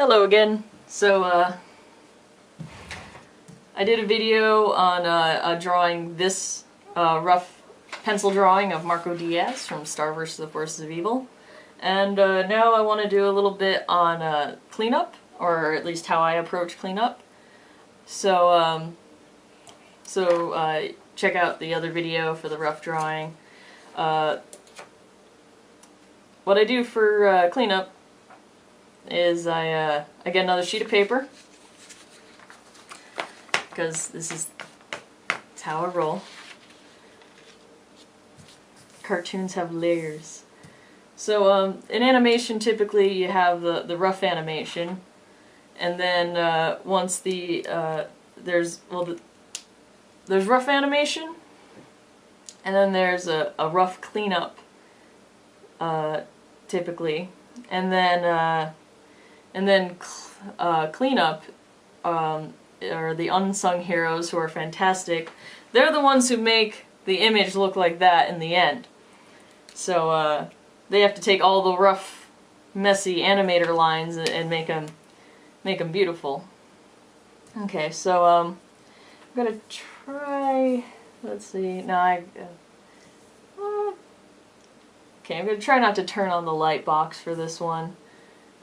Hello again. So, I did a video on drawing this rough pencil drawing of Marco Diaz from Star vs. the Forces of Evil. And now I want to do a little bit on cleanup, or at least how I approach cleanup. So, check out the other video for the rough drawing. What I do for cleanup is I get another sheet of paper, because that's how I roll. Cartoons have layers. So in animation, typically you have the rough animation, and then once there's rough animation, and then there's a rough cleanup, typically, and then cleanup are the unsung heroes who are fantastic. They're the ones who make the image look like that in the end. So they have to take all the rough, messy animator lines and make them beautiful. Okay, so I'm gonna try. Let's see. No, okay, I'm gonna try not to turn on the light box for this one.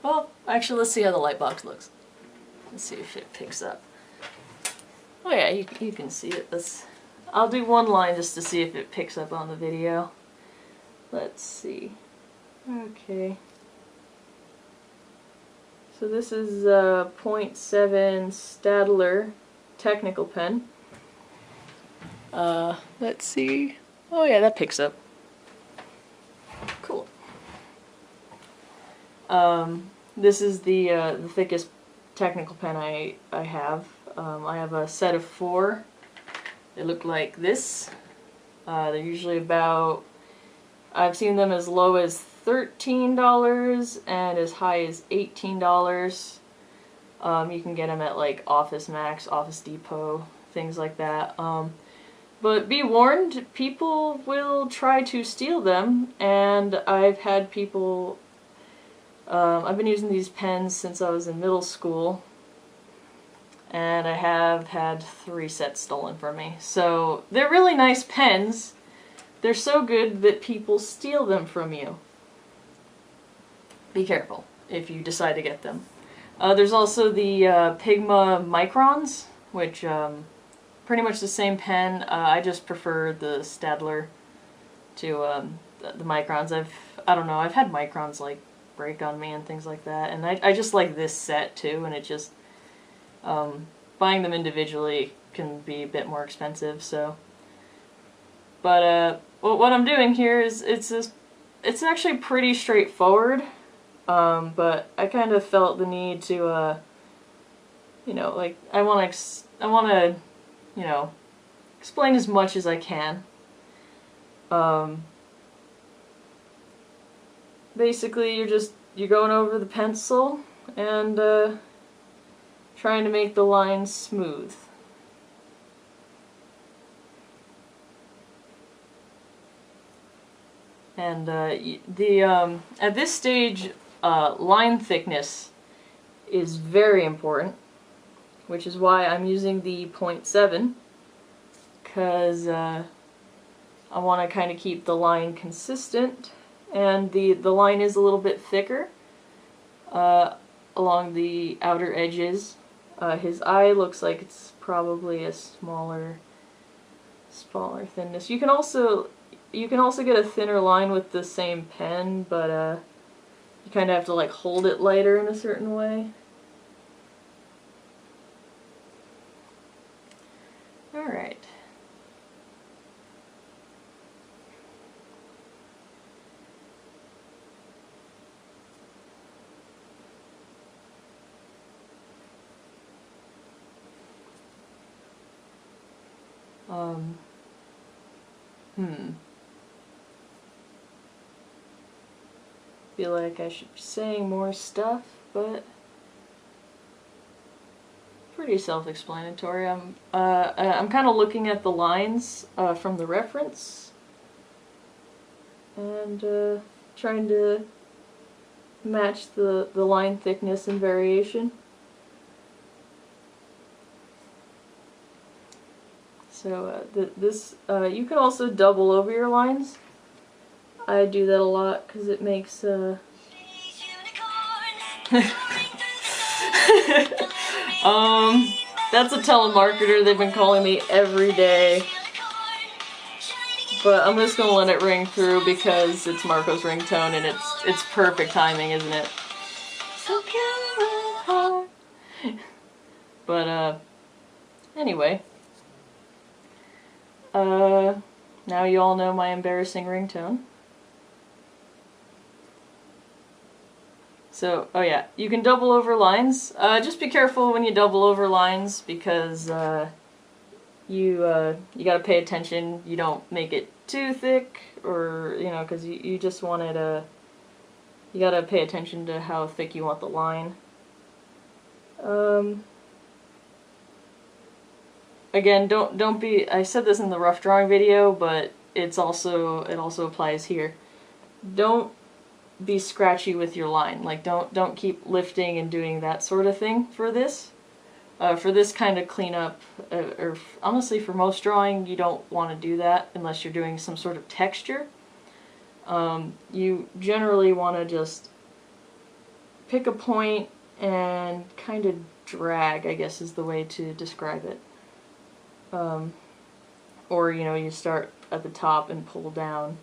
Well, actually, let's see how the light box looks. Let's see if it picks up. Oh yeah, you can see it. I'll do one line just to see if it picks up on the video. Let's see. Okay. So this is a .7 Staedtler technical pen. Let's see. Oh yeah, that picks up. Cool. This is the thickest technical pen I have. I have a set of 4. They look like this. They're usually about, I've seen them as low as $13 and as high as $18. You can get them at like Office Max, Office Depot, things like that. But be warned, people will try to steal them, and I've had people, I've been using these pens since I was in middle school, and I have had 3 sets stolen from me. So they're really nice pens. They're so good that people steal them from you. Be careful if you decide to get them. There's also the Pigma Microns, which pretty much the same pen. I just prefer the Staedtler to the Microns. I don't know, I've had Microns like break on me and things like that, and I just like this set too, and it just buying them individually can be a bit more expensive. So, but what I'm doing here is it's actually pretty straightforward, but I kind of felt the need to you know, like I want to you know, explain as much as I can. Basically, you're going over the pencil and trying to make the lines smooth. And at this stage, line thickness is very important, which is why I'm using the .7, because I want to kind of keep the line consistent, and the line is a little bit thicker along the outer edges. His eye looks like it's probably a smaller thinness. You can also get a thinner line with the same pen, but you kind of have to like hold it lighter in a certain way. Alright. Feel like I should be saying more stuff, but pretty self-explanatory. I'm kind of looking at the lines from the reference and trying to match the line thickness and variation. So this you can also double over your lines. I do that a lot because it makes that's a telemarketer. They've been calling me every day. But I'm just gonna let it ring through because it's Marco's ringtone and it's perfect timing, isn't it? So cute. But anyway. Now you all know my embarrassing ringtone. So, oh yeah, you can double over lines. Just be careful when you double over lines because you gotta pay attention. You don't make it too thick, or because you just want it. You gotta pay attention to how thick you want the line. Again, don't be. I said this in the rough drawing video, but it also applies here. Don't be scratchy with your line. Like don't keep lifting and doing that sort of thing for this. For this kind of cleanup, or honestly for most drawing, you don't want to do that unless you're doing some sort of texture. You generally want to just pick a point and kind of drag, I guess is the way to describe it. Or you start at the top and pull down.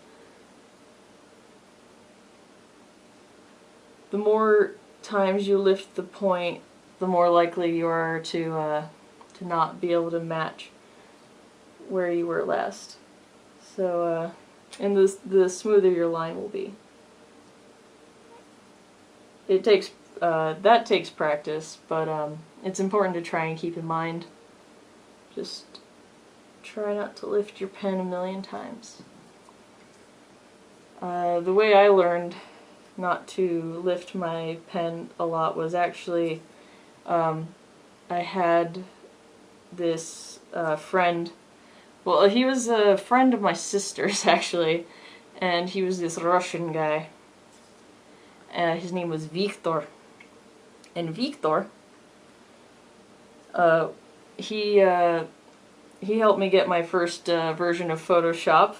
The more times you lift the point, the more likely you are to not be able to match where you were last. So, and the smoother your line will be. It takes that takes practice, but it's important to try and keep in mind. Just try not to lift your pen a million times. The way I learned not to lift my pen a lot was actually I had this friend. Well, he was a friend of my sister's actually, and he was this Russian guy. His name was Viktor, and Viktor he helped me get my first version of Photoshop,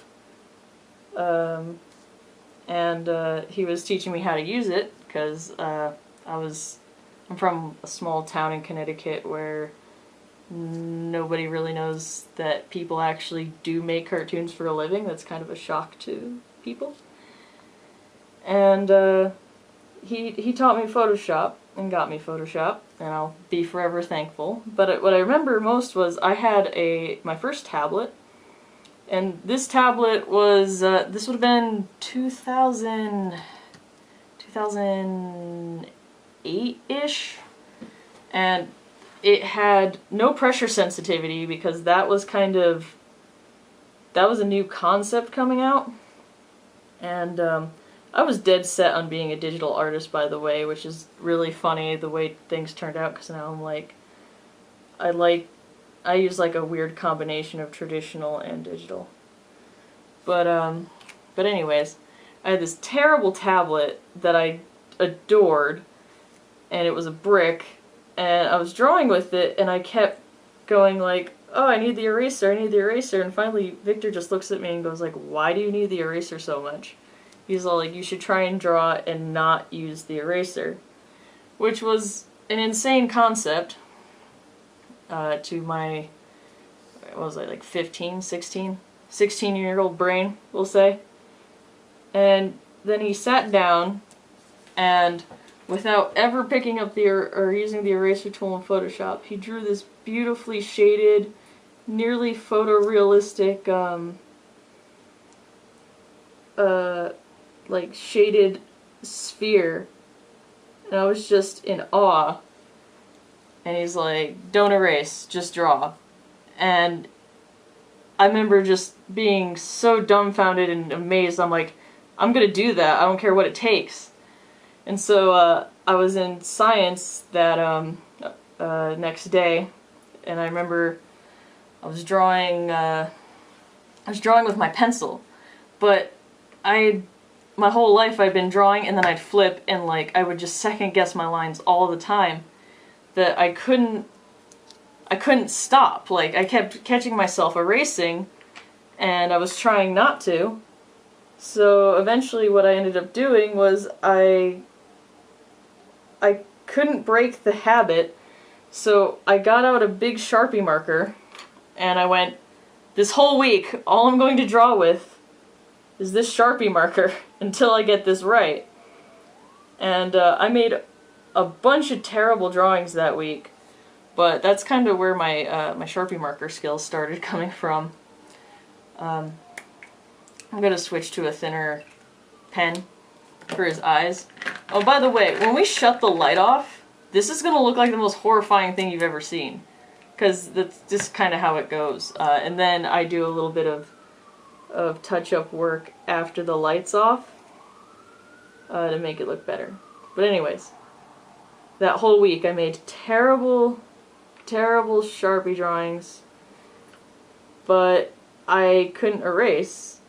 and he was teaching me how to use it because I'm from a small town in Connecticut where nobody really knows that people actually do make cartoons for a living. That's kind of a shock to people. And he taught me Photoshop and got me Photoshop, and I'll be forever thankful. But what I remember most was I had my first tablet, and this tablet was, this would have been 2008-ish, and it had no pressure sensitivity because that was a new concept coming out, and I was dead set on being a digital artist, by the way, which is really funny the way things turned out, because now I'm like, I use like a weird combination of traditional and digital. But anyways, I had this terrible tablet that I adored, and it was a brick, and I was drawing with it, and I kept going like, oh, I need the eraser, and finally Victor just looks at me and goes like, why do you need the eraser so much? He's all like, you should try and draw and not use the eraser. Which was an insane concept to my, what was I, like 16-year-old brain, we'll say. And then he sat down, and without ever picking up or using the eraser tool in Photoshop, he drew this beautifully shaded, nearly photorealistic, like shaded sphere, and I was just in awe. And he's like, don't erase, just draw. And I remember just being so dumbfounded and amazed. I'm like, I'm gonna do that, I don't care what it takes. And so I was in science that next day, and I remember I was drawing with my pencil, but I my whole life I've been drawing, and then I'd flip, and like I would just second guess my lines all the time, that I couldn't stop. Like, I kept catching myself erasing, and I was trying not to. So eventually what I ended up doing was I couldn't break the habit, so I got out a big Sharpie marker, and I went, this whole week, all I'm going to draw with is this Sharpie marker until I get this right. And I made a bunch of terrible drawings that week, but that's kind of where my my Sharpie marker skills started coming from. I'm gonna switch to a thinner pen for his eyes. Oh, by the way, when we shut the light off, this is gonna look like the most horrifying thing you've ever seen, because that's just kind of how it goes. And then I do a little bit of touch-up work after the light's off to make it look better. But anyways, that whole week I made terrible, terrible Sharpie drawings, but I couldn't erase.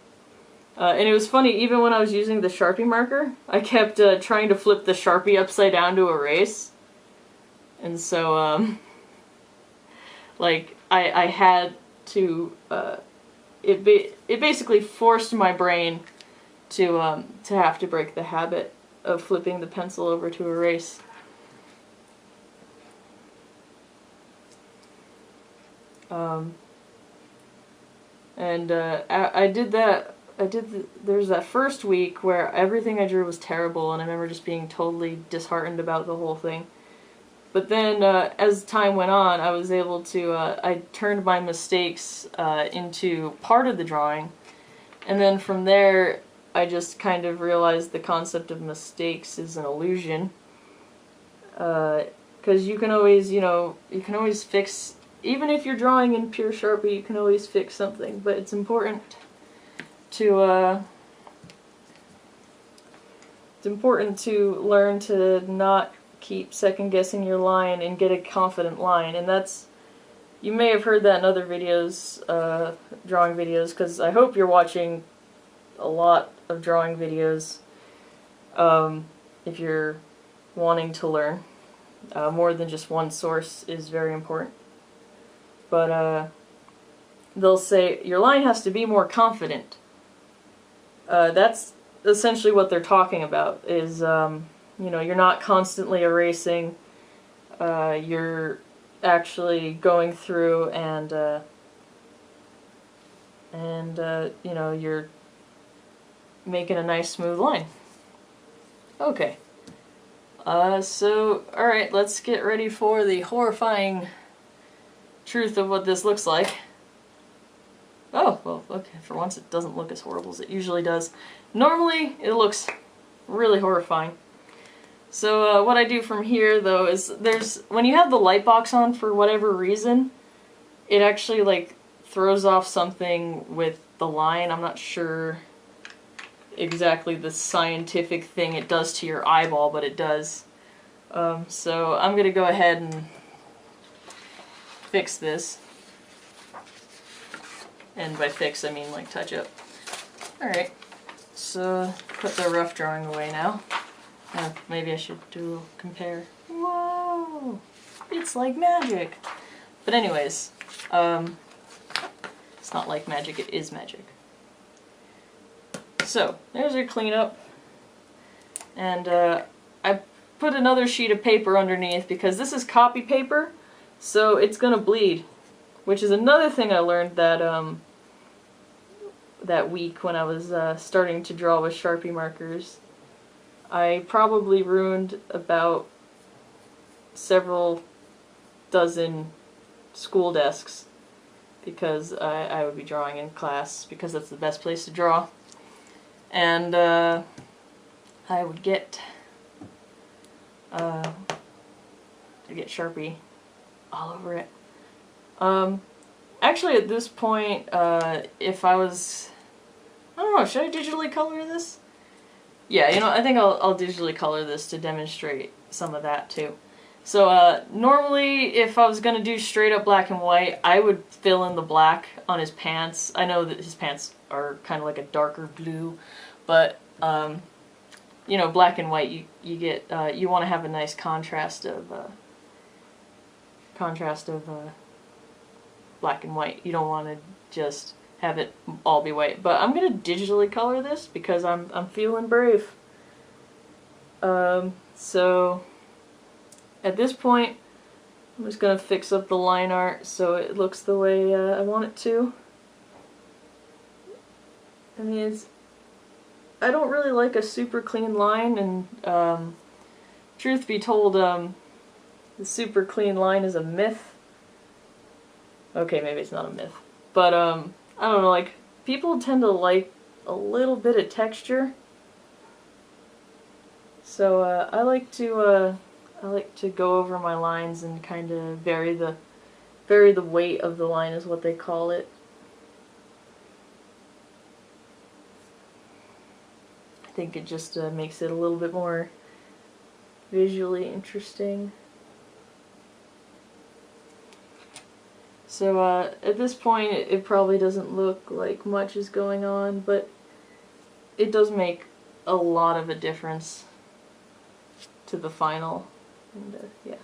And it was funny, even when I was using the Sharpie marker, I kept trying to flip the Sharpie upside down to erase. And so, like, I had to, it basically forced my brain to have to break the habit of flipping the pencil over to erase. I did that. There's that first week where everything I drew was terrible, and I remember just being totally disheartened about the whole thing. But then, as time went on, I was able to, I turned my mistakes into part of the drawing, and then from there, I just kind of realized the concept of mistakes is an illusion. Because you can always, you can always fix, even if you're drawing in pure Sharpie, you can always fix something, but it's important to learn to not keep second guessing your line and get a confident line. And that's, you may have heard that in other videos, drawing videos, because I hope you're watching a lot of drawing videos if you're wanting to learn. More than just one source is very important. But they'll say your line has to be more confident. That's essentially what they're talking about, is you're not constantly erasing, you're actually going through and you're making a nice smooth line. Okay. So, alright, let's get ready for the horrifying truth of what this looks like. Oh, well, okay, for once it doesn't look as horrible as it usually does. Normally, it looks really horrifying. So, what I do from here, though, is when you have the light box on for whatever reason, it actually, like, throws off something with the line. I'm not sure exactly the scientific thing it does to your eyeball, but it does. So I'm gonna go ahead and fix this. And by fix, I mean like touch up. Alright, so put the rough drawing away now. Maybe I should do a little compare. Whoa! It's like magic! But anyways, it's not like magic, it is magic. So, there's your cleanup. And I put another sheet of paper underneath because this is copy paper, so it's gonna bleed. Which is another thing I learned that week when I was starting to draw with Sharpie markers. I probably ruined about several dozen school desks because I would be drawing in class because that's the best place to draw. And I would get Sharpie all over it. Actually, at this point, if I was, I don't know, should I digitally color this? Yeah, I think I'll digitally color this to demonstrate some of that too. So normally, if I was gonna do straight up black and white, I would fill in the black on his pants. I know that his pants are kind of like a darker blue, but you know, black and white, you get you want to have a nice contrast of black and white. You don't want to just have it all be white. But I'm gonna digitally color this because I'm feeling brave. So at this point, I'm just gonna fix up the line art so it looks the way I want it to. I mean, I don't really like a super clean line, and truth be told, the super clean line is a myth. Okay, maybe it's not a myth, but I don't know, like, people tend to like a little bit of texture. So I like to go over my lines and kind of vary the weight of the line is what they call it. I think it just makes it a little bit more visually interesting. So at this point it probably doesn't look like much is going on, but it does make a lot of a difference to the final. And yeah,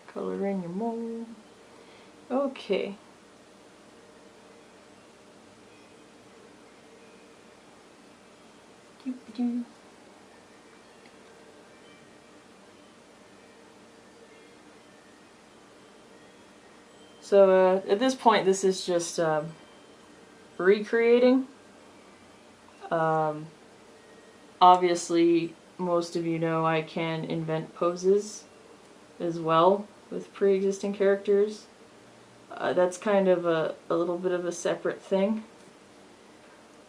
color in your mold. Okay. So at this point, this is just recreating. Obviously, most of you know I can invent poses as well with pre-existing characters. That's kind of a little bit of a separate thing.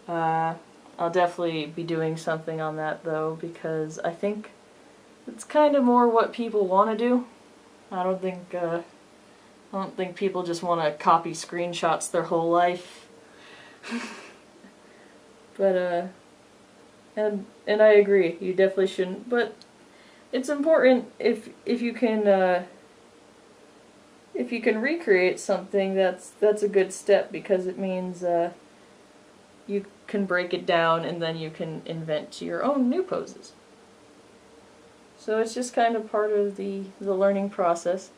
I'll definitely be doing something on that though, because I think it's kind of more what people want to do. I don't think people just want to copy screenshots their whole life. But and I agree, you definitely shouldn't. But it's important if you can recreate something, that's a good step, because it means you can break it down and then you can invent your own new poses. So it's just kind of part of the learning process.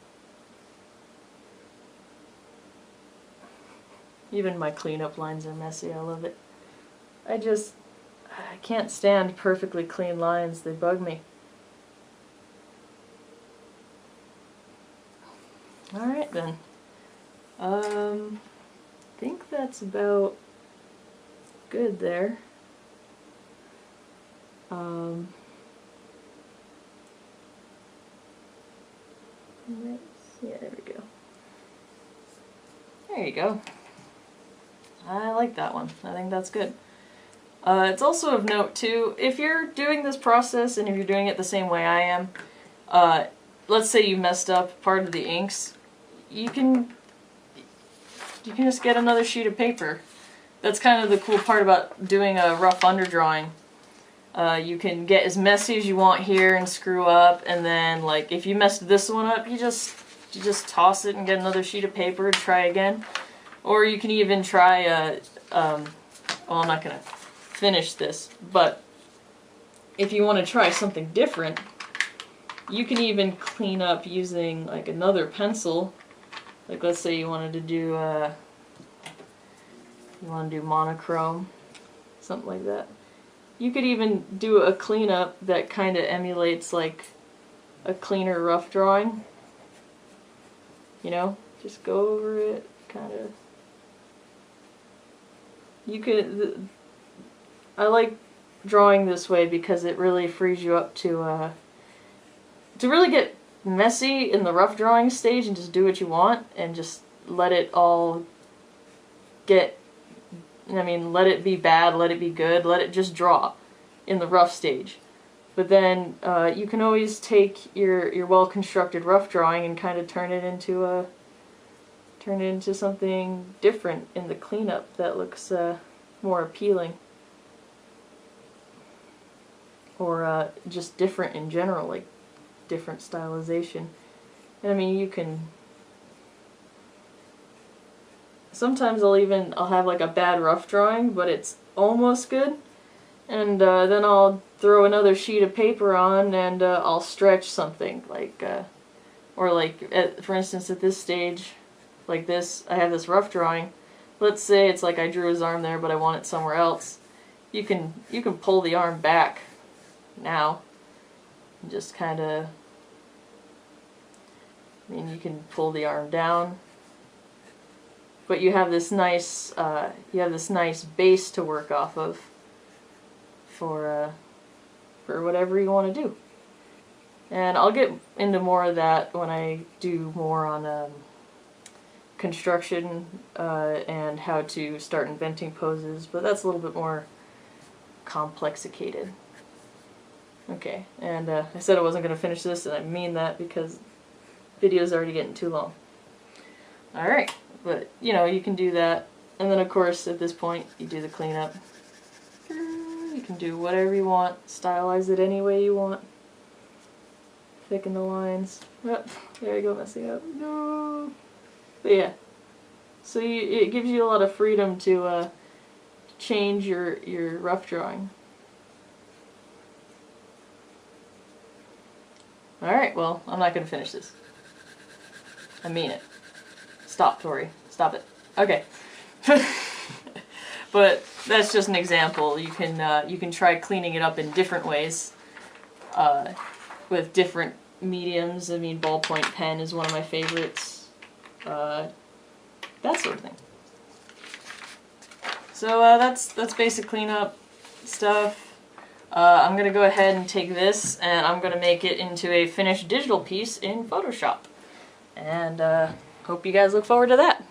Even my cleanup lines are messy, I love it. I can't stand perfectly clean lines, they bug me. Alright then. I think that's about good there. Yeah, there we go. There you go. I like that one. I think that's good. It's also of note too, if you're doing this process and if you're doing it the same way I am, let's say you messed up part of the inks, you can just get another sheet of paper. That's kind of the cool part about doing a rough underdrawing. You can get as messy as you want here and screw up, and then like if you messed this one up, you just toss it and get another sheet of paper and try again. Or you can even try well, I'm not gonna finish this, but if you want to try something different, you can even clean up using like another pencil. Like let's say you wanted to do monochrome, something like that. You could even do a cleanup that kind of emulates like a cleaner rough drawing. You know, just go over it, kind of. You could. I like drawing this way because it really frees you up to really get messy in the rough drawing stage and just do what you want and just let it all get. I mean, let it be bad, let it be good, let it just draw in the rough stage. But then you can always take your well-constructed rough drawing and kind of turn it into something different in the cleanup that looks more appealing, or just different in general, like different stylization. And I mean, you can. Sometimes I'll have like a bad rough drawing, but it's almost good, And then I'll throw another sheet of paper on and I'll stretch something like, or like, for instance at this stage, like this, I have this rough drawing. Let's say it's like I drew his arm there but I want it somewhere else. You can pull the arm back now. And just kind of, I mean, you can pull the arm down. But you have this nice base to work off of for whatever you want to do. And I'll get into more of that when I do more on construction and how to start inventing poses, but that's a little bit more complexicated. Okay, and I said I wasn't going to finish this, and I mean that because the video's already getting too long. Alright, but you know, you can do that, and then of course at this point you do the cleanup. You can do whatever you want, stylize it any way you want. Thicken the lines. Oh, there you go, messing up. No. But yeah, so it gives you a lot of freedom to change your rough drawing. Alright, well, I'm not going to finish this. I mean it. Stop, Tori. Stop it. Okay. But that's just an example. You can try cleaning it up in different ways with different mediums. I mean, ballpoint pen is one of my favorites. That sort of thing. So that's basic cleanup stuff. I'm going to go ahead and take this and I'm going to make it into a finished digital piece in Photoshop. And hope you guys look forward to that.